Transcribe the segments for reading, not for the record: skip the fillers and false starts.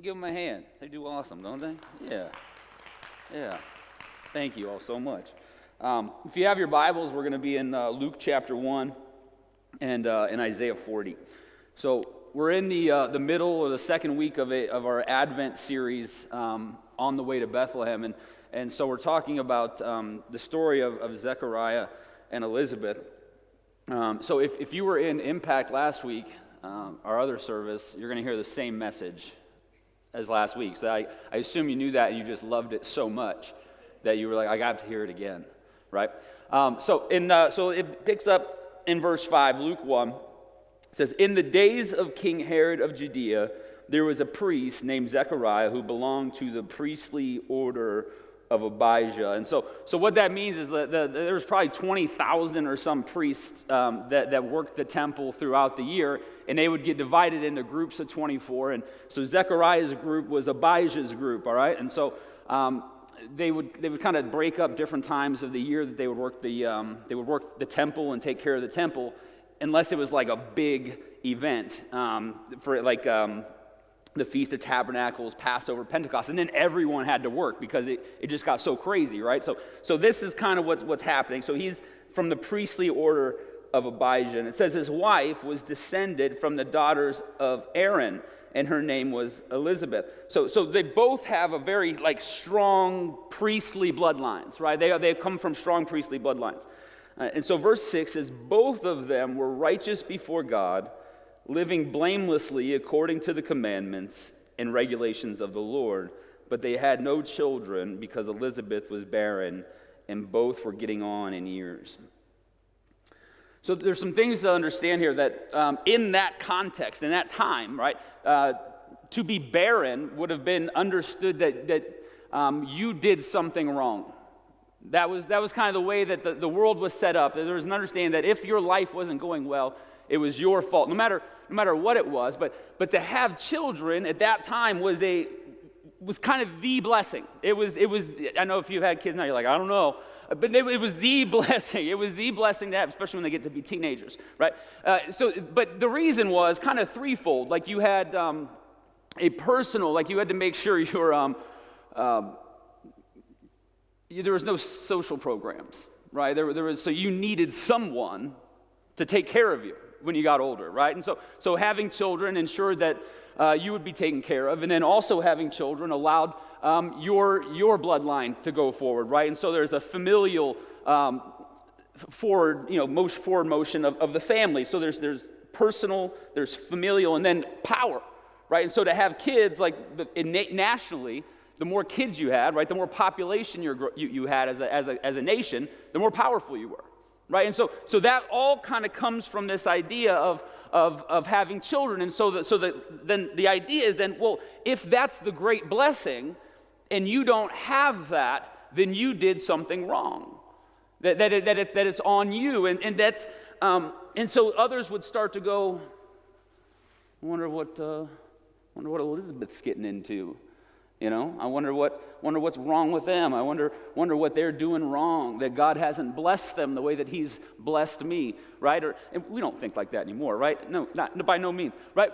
Give them a hand. They do awesome, don't they? Yeah. Thank you all so much. If you have your Bibles, we're going to be in Luke chapter 1 and in Isaiah 40. So we're in the middle or the second week of our Advent series on the way to Bethlehem. And so we're talking about the story of Zechariah and Elizabeth. So if you were in Impact last week, our other service, you're going to hear the same message as last week. So I assume you knew that and you just loved it so much that you were like, I got to hear it again, right? So it picks up in verse 5, Luke 1. It says, "In the days of King Herod of Judea, there was a priest named Zechariah who belonged to the priestly order of Abijah." And so what that means is that there's probably 20,000 or some priests that worked the temple throughout the year, and they would get divided into groups of 24. And so Zechariah's group was Abijah's group, all right? And so they would kind of break up different times of the year that they would work the temple and take care of the temple, unless it was like a big event for like the Feast of Tabernacles, Passover, Pentecost, and then everyone had to work because it just got so crazy, right? So this is kind of what's happening. So he's from the priestly order of Abijah, and it says his wife was descended from the daughters of Aaron, and her name was Elizabeth. So they both have a very strong priestly bloodlines, right? They come from strong priestly bloodlines. And so verse 6 says, "Both of them were righteous before God, living blamelessly according to the commandments and regulations of the Lord, but they had no children because Elizabeth was barren, and both were getting on in years." So there's some things to understand here that in that context, in that time, right, to be barren would have been understood that you did something wrong. That was kind of the way that the world was set up. There was an understanding that if your life wasn't going well, it was your fault, no matter what it was. But to have children at that time was kind of the blessing. It was. I know if you had kids now, you're like, I don't know, but it was the blessing. It was the blessing to have, especially when they get to be teenagers, right? But the reason was kind of threefold. Like you had a personal, like you had to make sure you were. There was no social programs, right? There was, so you needed someone to take care of you when you got older, right? And so having children ensured that you would be taken care of, and then also having children allowed your bloodline to go forward, right? And so there's a familial forward motion of the family. So there's personal, there's familial, and then power, right? And so to have kids, nationally, the more kids you had, right, the more population you had as a nation, the more powerful you were, right? And so that all kind of comes from this idea of having children. And then the idea is then, well, if that's the great blessing and you don't have that, then you did something wrong. That it's on you, and so others would start to go, I wonder what Elizabeth's getting into. I wonder what's wrong with them. I wonder what they're doing wrong, that God hasn't blessed them the way that He's blessed me, right? And we don't think like that anymore, right? No, not by no means, right?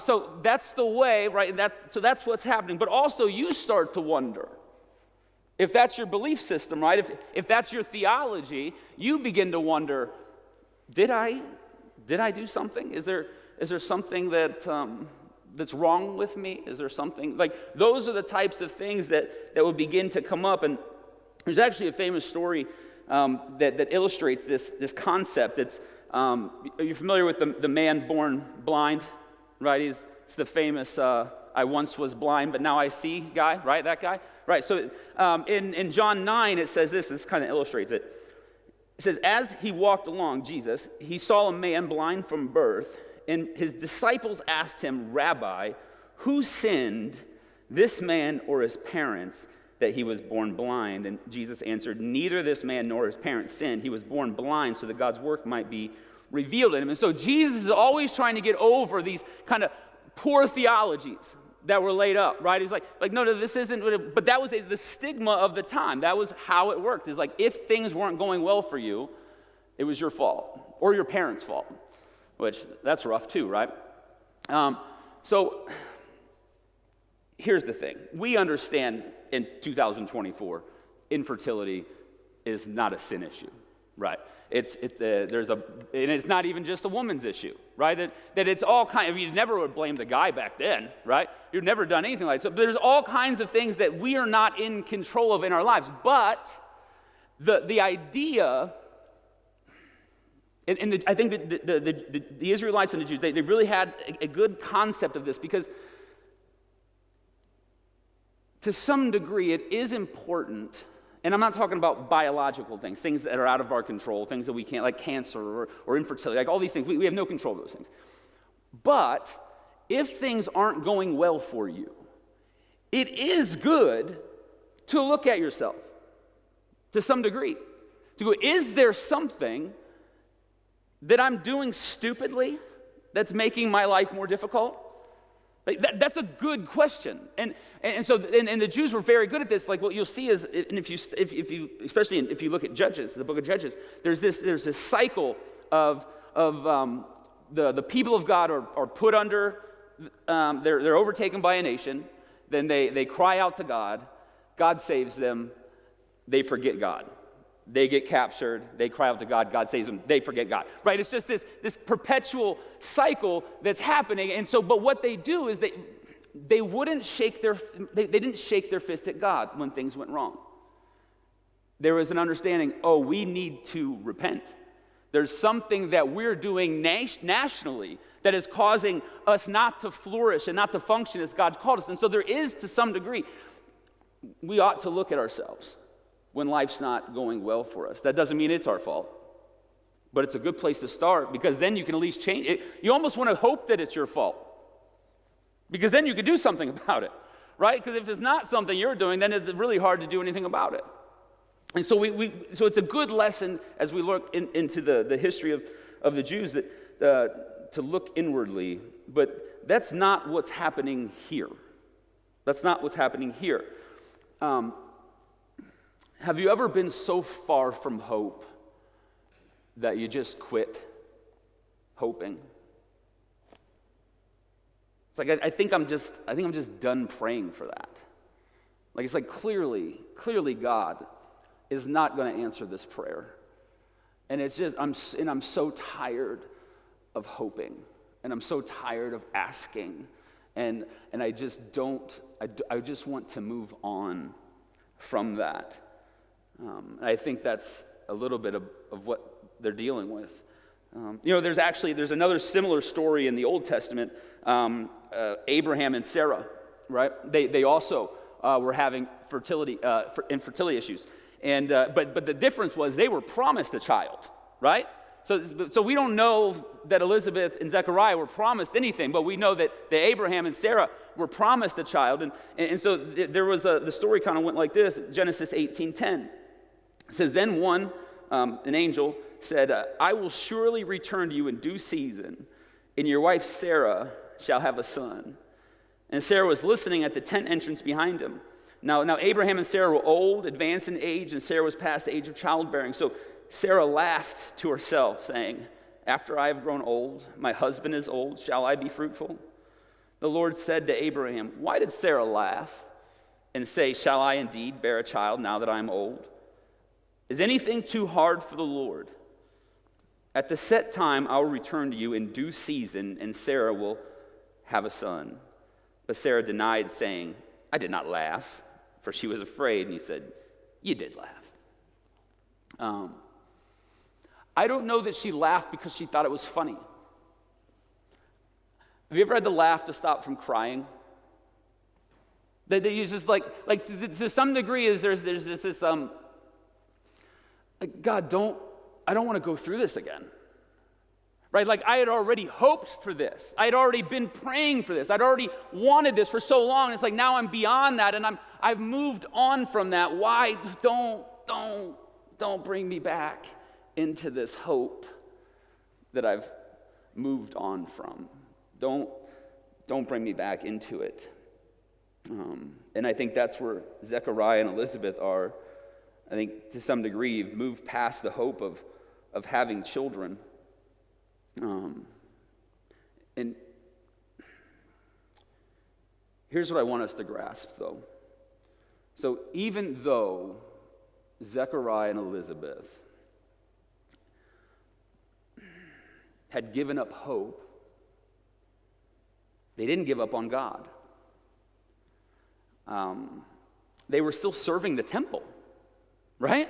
So that's the way, right? So that's what's happening. But also, you start to wonder if that's your belief system, right? If that's your theology, you begin to wonder: Did I do something? Is there something that's wrong with me? Is there something those are the types of things that would begin to come up? And there's actually a famous story that illustrates this concept. It's are you familiar with the man born blind? Right, it's the famous "I once was blind, but now I see" guy, right? That guy, right? So in John 9 it says this kind of illustrates it. It says, "As he walked along," Jesus, "he saw a man blind from birth. And his disciples asked him, 'Rabbi, who sinned, this man or his parents, that he was born blind?' And Jesus answered, 'Neither this man nor his parents sinned. He was born blind so that God's work might be revealed in him.'" And so Jesus is always trying to get over these kind of poor theologies that were laid up, right? He's like no, this isn't. But that was the stigma of the time. That was how it worked. It's like if things weren't going well for you, it was your fault or your parents' fault. Which, that's rough too, right? So here's the thing. We understand in 2024, infertility is not a sin issue, right? And it's not even just a woman's issue, right? That it's all kind of, you never would blame the guy back then, right? You've never done anything like that. So there's all kinds of things that we are not in control of in our lives. But the idea, I think that the Israelites and the Jews, they really had a good concept of this, because to some degree it is important. And I'm not talking about biological things that are out of our control, things that we can't, like cancer or infertility, like all these things. We have no control of those things. But if things aren't going well for you, it is good to look at yourself to some degree. To go, is there something that I'm doing stupidly that's making my life more difficult? Like that's a good question, and so the Jews were very good at this. Like what you'll see is, and if you look at Judges, the book of Judges, there's this cycle of the people of God are put under, they're overtaken by a nation, then they cry out to God, God saves them, they forget God. They get captured, they cry out to God, God saves them, they forget God, right? It's just this perpetual cycle that's happening. And so, but what they do is they didn't shake their fist at God when things went wrong. There was an understanding, we need to repent. There's something that we're doing nationally that is causing us not to flourish and not to function as God called us. And so there is, to some degree, we ought to look at ourselves when life's not going well for us. That doesn't mean it's our fault, but it's a good place to start, because then you can at least change it. You almost want to hope that it's your fault, because then you could do something about it, right? Because if it's not something you're doing, then it's really hard to do anything about it. And so so it's a good lesson as we look into the history of the Jews that to look inwardly, but that's not what's happening here. That's not what's happening here. Have you ever been so far from hope that you just quit hoping? It's like I think I'm just done praying for that. Like it's like clearly God is not going to answer this prayer, and it's just I'm so tired of hoping, and I'm so tired of asking, and I just want to move on from that. I think that's a little bit of what they're dealing with. There's another similar story in the Old Testament. Abraham and Sarah, right? They also were having infertility issues, and but the difference was they were promised a child, right? So we don't know that Elizabeth and Zechariah were promised anything, but we know that Abraham and Sarah were promised a child, and so there was the story kind of went like this. Genesis 18:10. It says, then an angel said, I will surely return to you in due season, and your wife Sarah shall have a son. And Sarah was listening at the tent entrance behind him. Now Abraham and Sarah were old, advanced in age, and Sarah was past the age of childbearing. So Sarah laughed to herself, saying, after I have grown old, my husband is old, shall I be fruitful? The Lord said to Abraham, why did Sarah laugh and say, shall I indeed bear a child now that I am old? Is anything too hard for the Lord? At the set time, I will return to you in due season, and Sarah will have a son. But Sarah denied, saying, I did not laugh, for she was afraid. And he said, you did laugh. I don't know that she laughed because she thought it was funny. Have you ever had to laugh to stop from crying? That they use this like to some degree is there's this God, I don't want to go through this again. Right? Like I had already hoped for this. I had already been praying for this. I'd already wanted this for so long. It's like now I'm beyond that, and I've moved on from that. Why don't bring me back into this hope that I've moved on from. Don't bring me back into it. And I think that's where Zechariah and Elizabeth are. I think to some degree you've moved past the hope of having children. And here's what I want us to grasp, though. So even though Zechariah and Elizabeth had given up hope, they didn't give up on God. They were still serving the temple, right?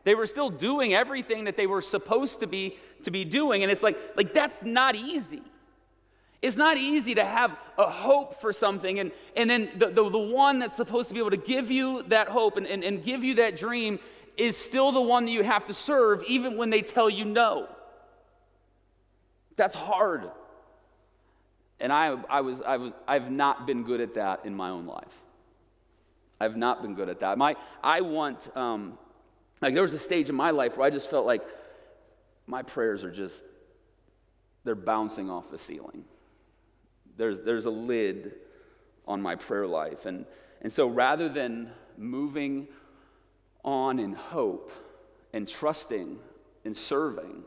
They were still doing everything that they were supposed to be doing, and it's like that's not easy. It's not easy to have a hope for something, and then the one that's supposed to be able to give you that hope and give you that dream is still the one that you have to serve, even when they tell you no. That's hard. And I've not been good at that in my own life. I've not been good at that. There was a stage in my life where I just felt like my prayers are they're bouncing off the ceiling. There's a lid on my prayer life. And so rather than moving on in hope and trusting and serving,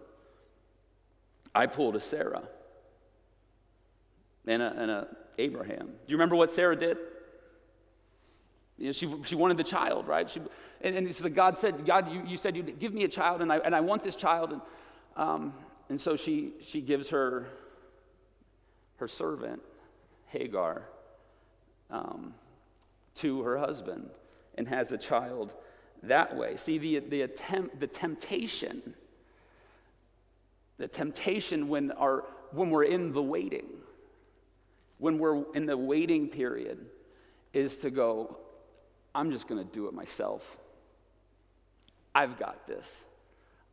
I pulled a Sarah and a Abraham. Do you remember what Sarah did? She wanted the child, right? And so God said, you said you'd give me a child, and I want this child. And so she gives her servant, Hagar, to her husband and has a child that way. See, the temptation when we're in the waiting, when we're in the waiting period, is to go, I'm just going to do it myself. I've got this.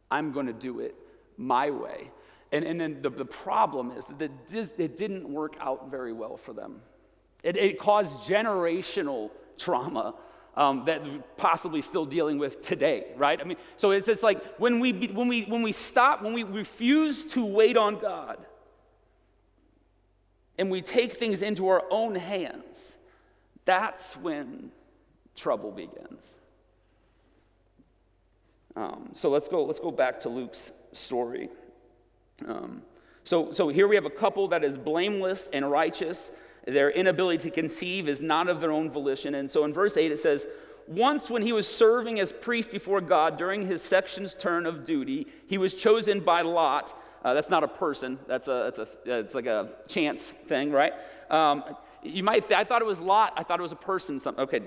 I'm going to do it my way. And then the problem is that it didn't work out very well for them. It caused generational trauma that we're possibly still dealing with today, right? I mean, so it's like when we refuse to wait on God, and we take things into our own hands, that's when trouble begins. So let's go back to Luke's story. So here we have a couple that is blameless and righteous. Their inability to conceive is not of their own volition. And so in verse 8 it says, once when he was serving as priest before God during his section's turn of duty, he was chosen by lot. That's not a person. It's like a chance thing, right? I thought it was Lot. I thought it was a person. Okay,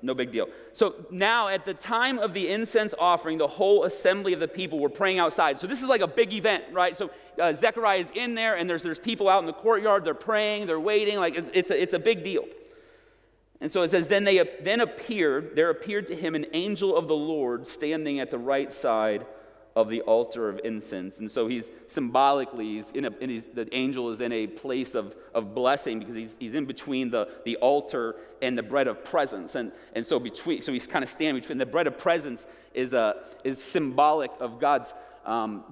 no big deal. So now at the time of the incense offering, the whole assembly of the people were praying outside. So this is like a big event, right? So Zechariah is in there, and there's people out in the courtyard. They're praying. They're waiting. Like it's a big deal. And so it says, there appeared to him an angel of the Lord standing at the right side of the altar of incense. And so the angel is in a place of blessing because he's in between the altar and the bread of presence. And so he's kind of standing between. The bread of presence is symbolic of God's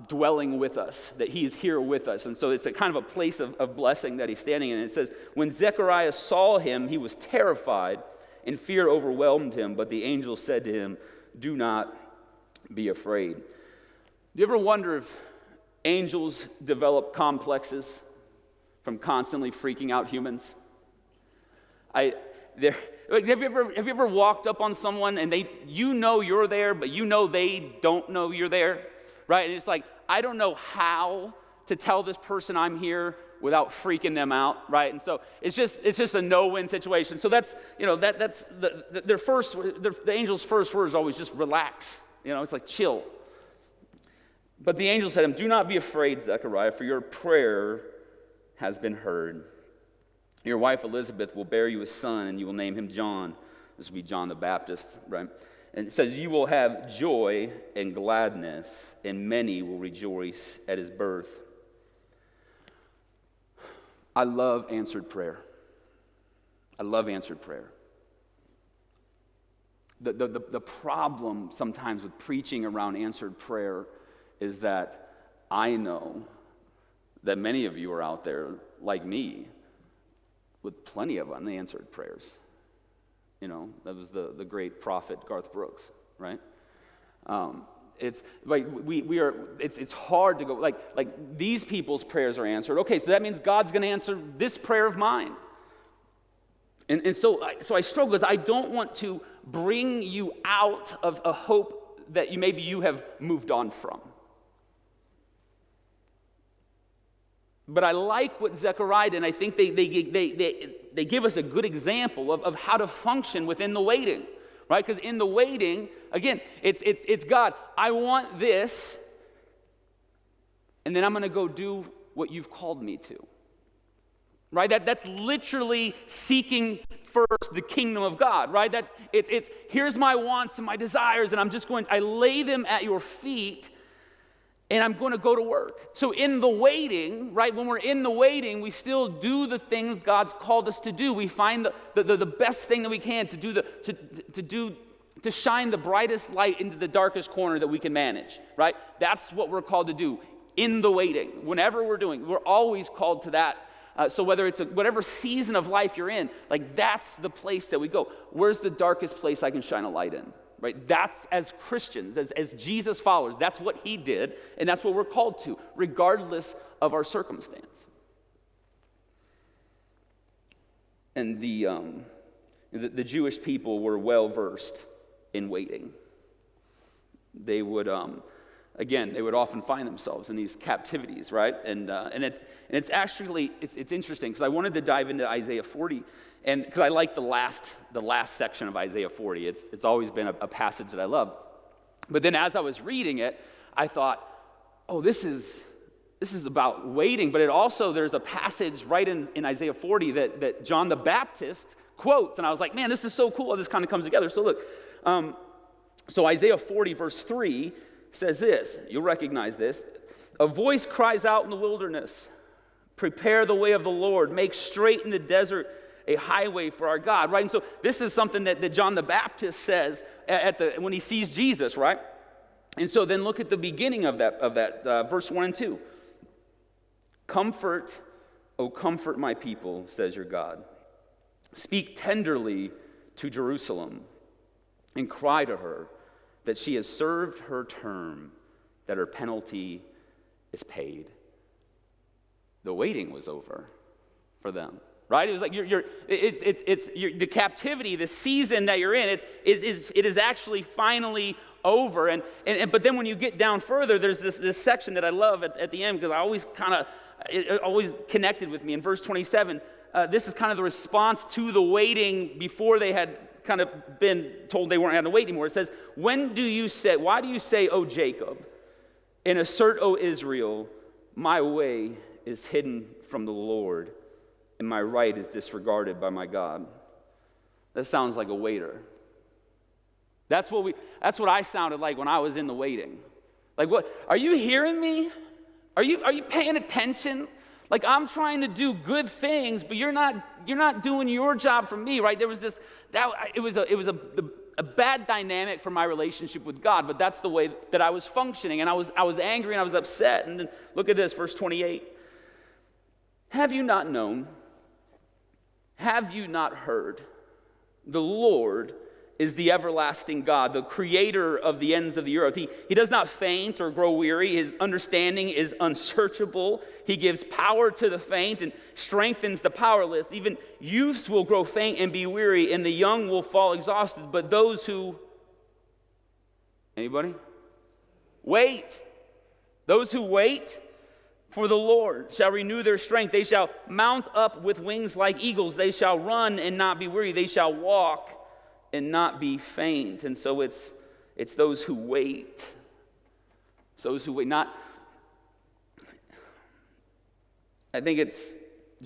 dwelling with us, that he's here with us. And so it's a kind of a place of blessing that he's standing in. And it says, when Zechariah saw him, he was terrified, and fear overwhelmed him. But the angel said to him, do not be afraid. Do you ever wonder if angels develop complexes from constantly freaking out humans? Have you ever walked up on someone and you're there, but they don't know you're there, right? And it's like, I don't know how to tell this person I'm here without freaking them out, right? And so it's just a no-win situation. So that's the angel's first word is always just relax. It's like chill. But the angel said to him, do not be afraid, Zechariah, for your prayer has been heard. Your wife Elizabeth will bear you a son, and you will name him John. This will be John the Baptist, right? And it says, you will have joy and gladness, and many will rejoice at his birth. I love answered prayer. I love answered prayer. The problem sometimes with preaching around answered prayer is that I know that many of you are out there, like me, with plenty of unanswered prayers. That was the great prophet Garth Brooks, right? It's like it's hard to go, like these people's prayers are answered. Okay, so that means God's going to answer this prayer of mine. And so I struggle because I don't want to bring you out of a hope that maybe you have moved on from. But I like what Zechariah did, and I think they give us a good example of how to function within the waiting, right? Because in the waiting, again, it's God, I want this, and then I'm going to go do what you've called me to. Right? That's literally seeking first the kingdom of God, right? It's here's my wants and my desires, and I lay them at your feet, and I'm going to go to work. So in the waiting, right, when we're in the waiting, we still do the things God's called us to do. We find the best thing that we can to shine the brightest light into the darkest corner that we can manage, right? That's what we're called to do in the waiting. Whenever we're always called to that. So whether it's whatever season of life you're in, like that's the place that we go. Where's the darkest place I can shine a light in? Right? That's as Christians, as Jesus followers, that's what he did, and that's what we're called to, regardless of our circumstance. And the Jewish people were well versed in waiting. They would they would often find themselves in these captivities, right? And it's actually interesting because I wanted to dive into Isaiah 40, and because I like the last section of Isaiah 40. It's always been a passage that I love. But then as I was reading it, I thought, oh, this is about waiting. But there's a passage right in Isaiah 40 that John the Baptist quotes, and I was like, man, this is so cool. This kind of comes together. So look, so Isaiah 40 verse 3. Says this, you'll recognize this. A voice cries out in the wilderness, prepare the way of the Lord, make straight in the desert a highway for our God, right? And so this is something that John the Baptist says when he sees Jesus, right? And so then look at the beginning of that verse 1 and 2. Comfort, O comfort my people, says your God. Speak tenderly to Jerusalem and cry to her, that she has served her term, that her penalty is paid. The waiting was over for them, right? It was like the captivity, the season that you're in. It is actually finally over. And but then when you get down further, there's this section that I love at the end because it always connected with me. In verse 27, this is kind of the response to the waiting before they had kind of been told they weren't going to wait anymore. It says, why do you say, O Jacob, and assert, O Israel, my way is hidden from the Lord, and my right is disregarded by my God? That sounds like a waiter. That's what I sounded like when I was in the waiting. Like, what? Are you hearing me? Are you paying attention? Like, I'm trying to do good things, but you're not doing your job for me, right? There was it was a bad dynamic for my relationship with God, but that's the way that I was functioning, and I was angry and I was upset. And then look at this, verse 28. Have you not known? Have you not heard? The Lord is the everlasting God, the creator of the ends of the earth. He does not faint or grow weary. His understanding is unsearchable. He gives power to the faint and strengthens the powerless. Even youths will grow faint and be weary, and the young will fall exhausted. But those who, anybody? Wait. Those who wait for the Lord shall renew their strength. They shall mount up with wings like eagles. They shall run and not be weary. They shall walk and not be faint. And so it's those who wait. It's those who wait. I think it's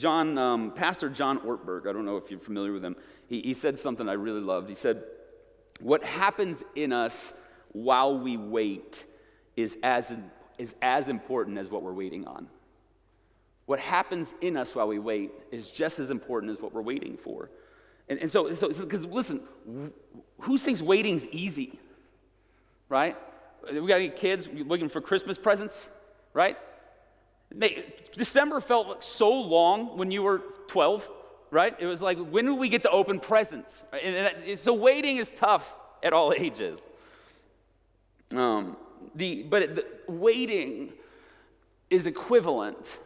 Pastor John Ortberg. I don't know if you're familiar with him. He said something I really loved. He said, what happens in us while we wait is as important as what we're waiting on. What happens in us while we wait is just as important as what we're waiting for. And so because listen, who thinks waiting's easy, right? We got any kids looking for Christmas presents, right? December felt like so long when you were 12, right? It was like, when do we get to open presents? Right? So waiting is tough at all ages. Waiting is equivalent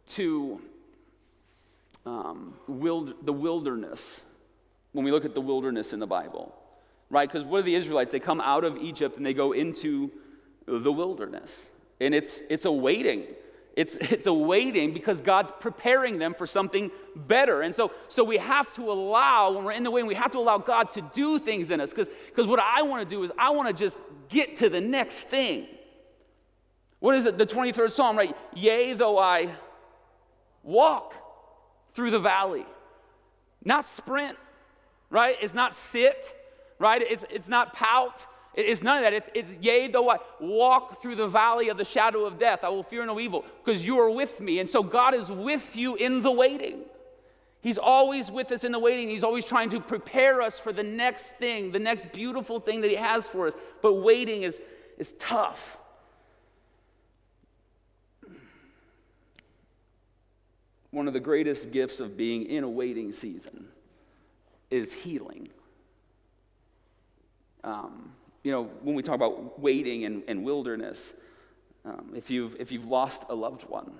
to the wilderness when we look at the wilderness in the Bible, right? Because what are the Israelites? They come out of Egypt and they go into the wilderness. And it's a waiting. It's a waiting because God's preparing them for something better. And so we have to allow, when we're in the waiting, we have to allow God to do things in us. Because what I want to do is I want to just get to the next thing. What is it? The 23rd Psalm, right? Yea, though I walk through the valley. Not sprint, right? It's not sit, right? It's not pout. It's none of that. It's yea, though I walk through the valley of the shadow of death, I will fear no evil, because you are with me. And so God is with you in the waiting. He's always with us in the waiting. He's always trying to prepare us for the next thing, the next beautiful thing that he has for us. But waiting is tough. One of the greatest gifts of being in a waiting season is healing. When we talk about waiting and wilderness, if you've lost a loved one,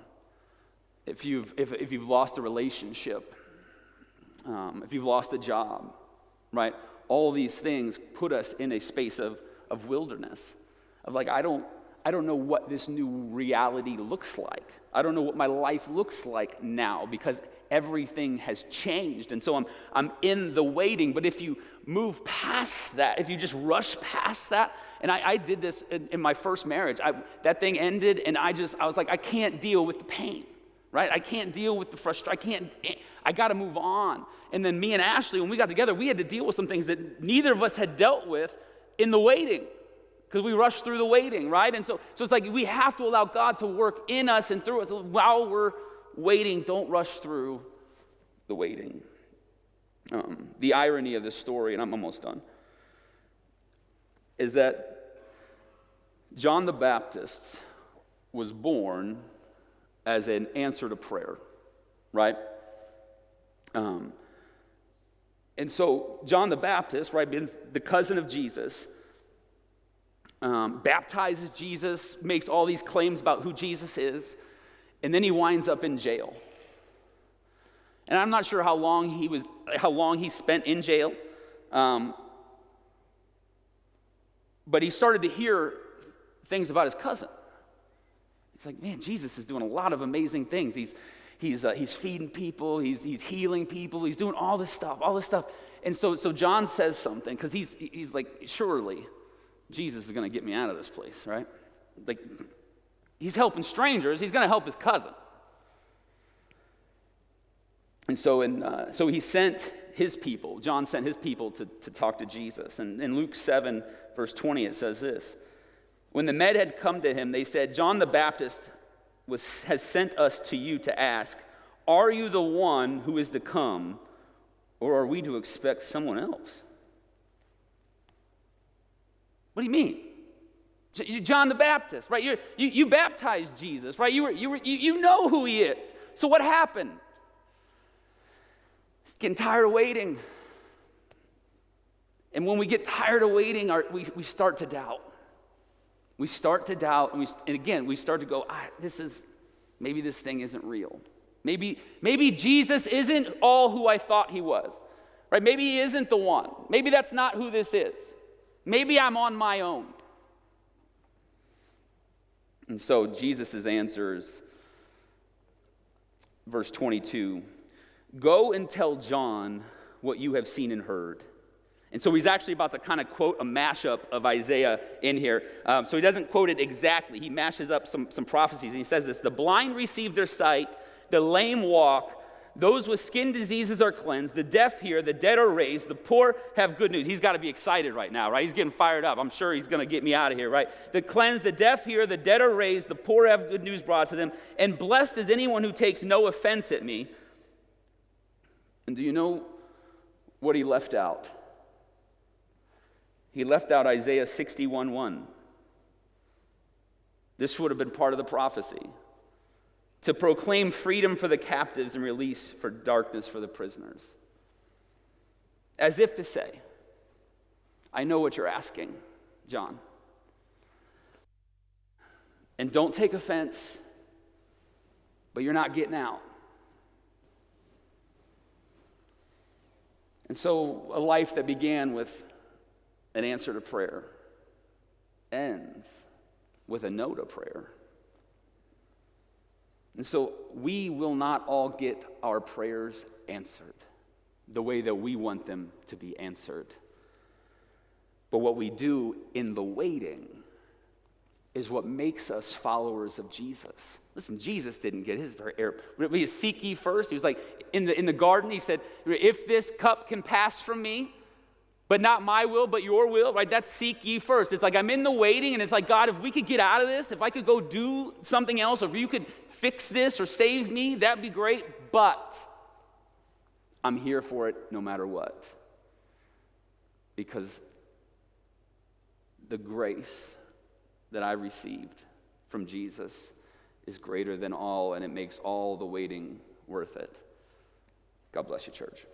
if you've lost a relationship, if you've lost a job, right? All these things put us in a space of wilderness, of like, I don't know what this new reality looks like. I don't know what my life looks like now because everything has changed. And so I'm in the waiting. But if you move past that, if you just rush past that, and I did this in my first marriage, that thing ended, and I was like, I can't deal with the pain, right? I can't deal with the frustration. I got to move on. And then me and Ashley, when we got together, we had to deal with some things that neither of us had dealt with in the waiting. Because we rush through the waiting, right? And so it's like we have to allow God to work in us and through us. While we're waiting, don't rush through the waiting. The irony of this story, and I'm almost done, is that John the Baptist was born as an answer to prayer, right? And so John the Baptist, right, being the cousin of Jesus, baptizes Jesus, makes all these claims about who Jesus is, and then he winds up in jail. And I'm not sure how long he spent in jail, but he started to hear things about his cousin. He's like, man, Jesus is doing a lot of amazing things. He's feeding people, he's healing people, he's doing all this stuff. And so John says something, because he's like, surely Jesus is going to get me out of this place, right? Like, he's helping strangers. He's going to help his cousin. And so he sent his people. John sent his people to talk to Jesus. And in Luke 7, verse 20, it says this. When the men had come to him, they said, John the Baptist has sent us to you to ask, are you the one who is to come, or are we to expect someone else? What do you mean? John the Baptist, right? You baptized Jesus, right? You know who he is. So what happened? He's getting tired of waiting. And when we get tired of waiting, we start to doubt. We start to doubt, and again, we start to go, maybe this thing isn't real. Maybe Jesus isn't all who I thought he was, right? Maybe he isn't the one. Maybe that's not who this is. Maybe I'm on my own. And so Jesus' answer is, verse 22, go and tell John what you have seen and heard. And so he's actually about to kind of quote a mashup of Isaiah in here. So he doesn't quote it exactly. He mashes up some prophecies. And he says this, the blind receive their sight, the lame walk, those with skin diseases are cleansed, the deaf hear, the dead are raised, the poor have good news. He's got to be excited right now, right? He's getting fired up. I'm sure he's going to get me out of here, right? The cleansed, the deaf hear, the dead are raised, the poor have good news brought to them, and blessed is anyone who takes no offense at me. And do you know what he left out? He left out Isaiah 61:1. This would have been part of the prophecy. To proclaim freedom for the captives and release for darkness for the prisoners. As if to say, I know what you're asking, John. And don't take offense, but you're not getting out. And so a life that began with an answer to prayer ends with a no to prayer. And so we will not all get our prayers answered the way that we want them to be answered. But what we do in the waiting is what makes us followers of Jesus. Listen, Jesus didn't get his prayer. We seek ye first. He was like, in the garden, he said, if this cup can pass from me, but not my will, but your will, right? That's seek ye first. It's like I'm in the waiting, and it's like, God, if we could get out of this, if I could go do something else, or if you could fix this or save me, that'd be great, but I'm here for it no matter what. Because the grace that I received from Jesus is greater than all, and it makes all the waiting worth it. God bless you, church.